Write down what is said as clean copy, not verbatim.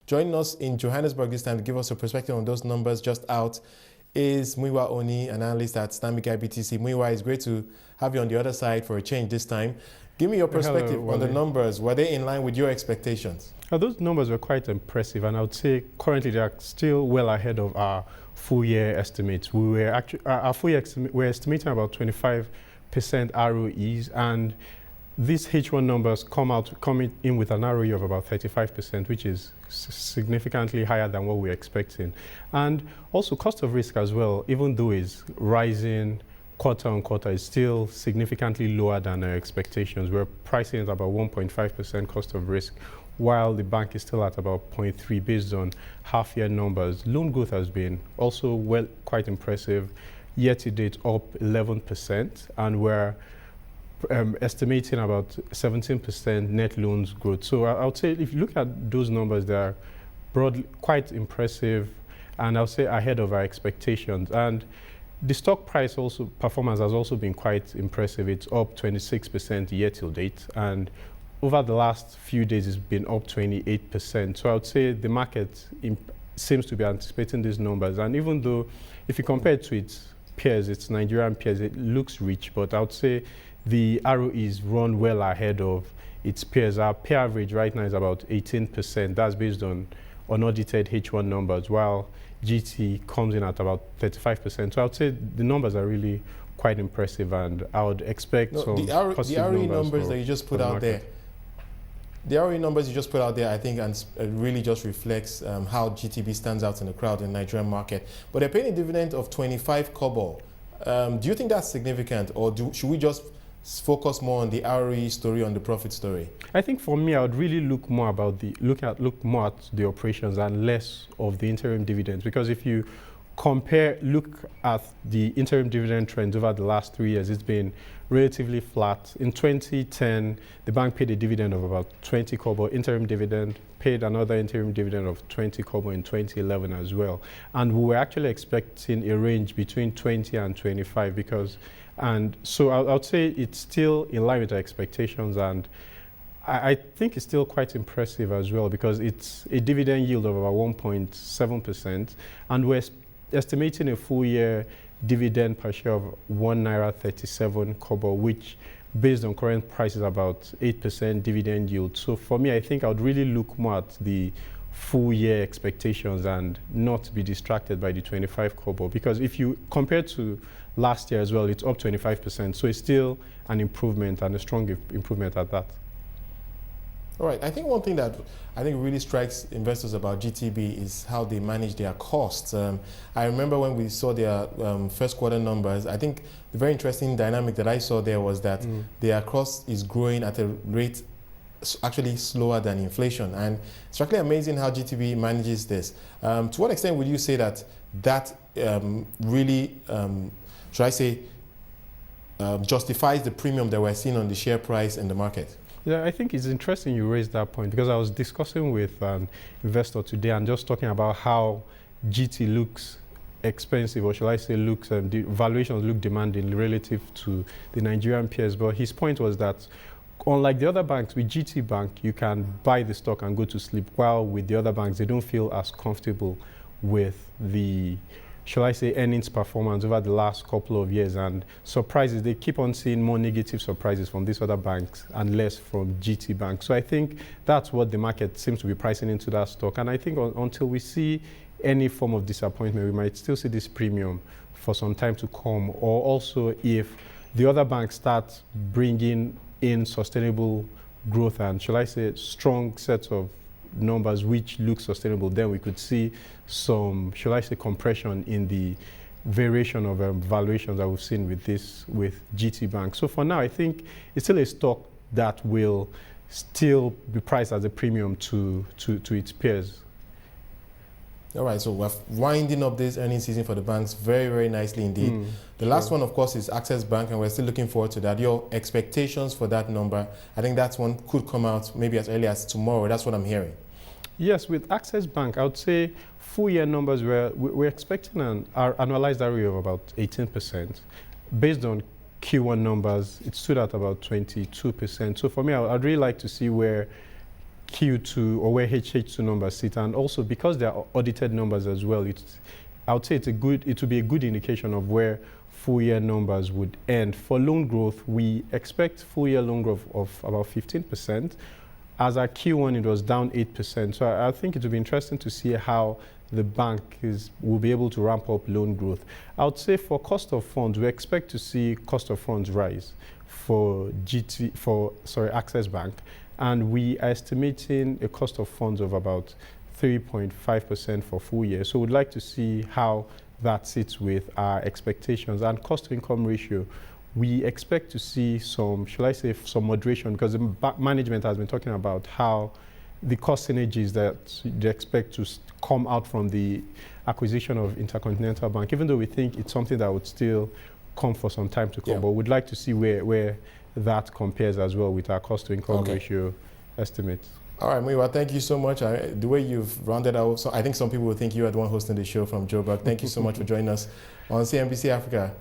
Joining us in Johannesburg this time to give us a perspective on those numbers just out is Muyiwa Oni, an analyst at Stanbic IBTC. Muyiwa, it's great to have you on the other side for a change this time. Give me your perspective on the numbers. Were they in line with your expectations? Those numbers were quite impressive, and I would say currently they are still well ahead of our full-year estimates. We were actually our full-year we're estimating about 25% ROEs, and these H1 numbers coming in with an ROE of about 35%, which is significantly higher than what we're expecting. And also cost of risk as well, even though it's rising quarter on quarter, is still significantly lower than our expectations. We're pricing at about 1.5% cost of risk, while the bank is still at about 0.3 based on half-year numbers. Loan growth has been also quite impressive. Year to date up 11%, and we're estimating about 17% net loans growth. So I would say if you look at those numbers, they are broadly quite impressive, and I would say ahead of our expectations. And the stock price performance has also been quite impressive. It's up 26% year till date, and over the last few days it's been up 28%. So I would say the market seems to be anticipating these numbers, and even though if you compare it to its peers, its Nigerian peers, it looks rich, but I would say the ROEs run well ahead of its peers. Our peer average right now is about 18%. That's based on unaudited H1 numbers, while GT comes in at about 35%. So I would say the numbers are really quite impressive, and I would expect some positive the ROE numbers that you just put out there. The ROE numbers you just put out there, I think, and really just reflects how GTB stands out in the crowd in the Nigerian market. But they're paying a dividend of 25 kobo. Do you think that's significant, or should we just focus more on the ROE story, on the profit story? I think for me, I would really look more more at the operations and less of the interim dividends, because if you look at the interim dividend trends over the last 3 years, it's been relatively flat. In 2010, the bank paid a dividend of about 20 kobo interim dividend, paid another interim dividend of 20 kobo in 2011 as well. And we were actually expecting a range between 20 and 25 so I would say it's still in line with our expectations, and I think it's still quite impressive as well, because it's a dividend yield of about 1.7%, and we're estimating a full year dividend per share of 1.37 kobo, which based on current prices about 8% dividend yield. So for me, I think I would really look more at the full year expectations and not be distracted by the 25 kobo, because if you compare to last year as well, it's up 25%. So it's still an improvement, and a strong improvement at that. All right. I think one thing that I think really strikes investors about GTB is how they manage their costs. I remember when we saw their first quarter numbers, I think the very interesting dynamic that I saw there was that their cost is growing at a rate actually slower than inflation. And it's actually amazing how GTB manages this. To what extent would you say that really, should I say, justifies the premium that we're seeing on the share price in the market? Yeah, I think it's interesting you raised that point, because I was discussing with an investor today and just talking about how GT looks expensive, or shall I say the valuations look demanding relative to the Nigerian peers. But his point was that unlike the other banks, with GT Bank, you can buy the stock and go to sleep, while with the other banks, they don't feel as comfortable with the, shall I say, earnings performance over the last couple of years, and surprises. They keep on seeing more negative surprises from these other banks and less from GT Bank. So I think that's what the market seems to be pricing into that stock. And I think until we see any form of disappointment, we might still see this premium for some time to come. Or also, if the other banks start bringing in sustainable growth and, shall I say, strong sets of numbers which look sustainable, then we could see some, shall I say, compression in the variation of valuations that we've seen with GT Bank. So for now, I think it's still a stock that will still be priced as a premium to its peers. All right, so we're winding up this earnings season for the banks very, very nicely indeed. The last one, of course, is Access Bank, and we're still looking forward to that. Your expectations for that number, I think that one could come out maybe as early as tomorrow. That's what I'm hearing. Yes, with Access Bank, I would say full year numbers, we're expecting an annualized ROE of about 18%. Based on Q1 numbers, it stood at about 22%. So for me, I'd really like to see where Q2 or where H2 numbers sit, and also because they are audited numbers as well, I would say it would be a good indication of where full year numbers would end. For loan growth, we expect full year loan growth of about 15%. As our Q1, it was down 8%. So I think it will be interesting to see how the bank will be able to ramp up loan growth. I would say for cost of funds, we expect to see cost of funds rise for Access Bank, and we are estimating a cost of funds of about 3.5% for full year. So we'd like to see how that sits with our expectations. And cost to income ratio, we expect to see some moderation, because the management has been talking about how the cost synergies that they expect to come out from the acquisition of Intercontinental Bank, even though we think it's something that would still come for some time to come, but we'd like to see where that compares as well with our cost to income ratio estimates. All right, Muyiwa, thank you so much. The way you've rounded out, so I think some people will think you are the one hosting the show from Joburg. Thank you so much for joining us on CNBC Africa.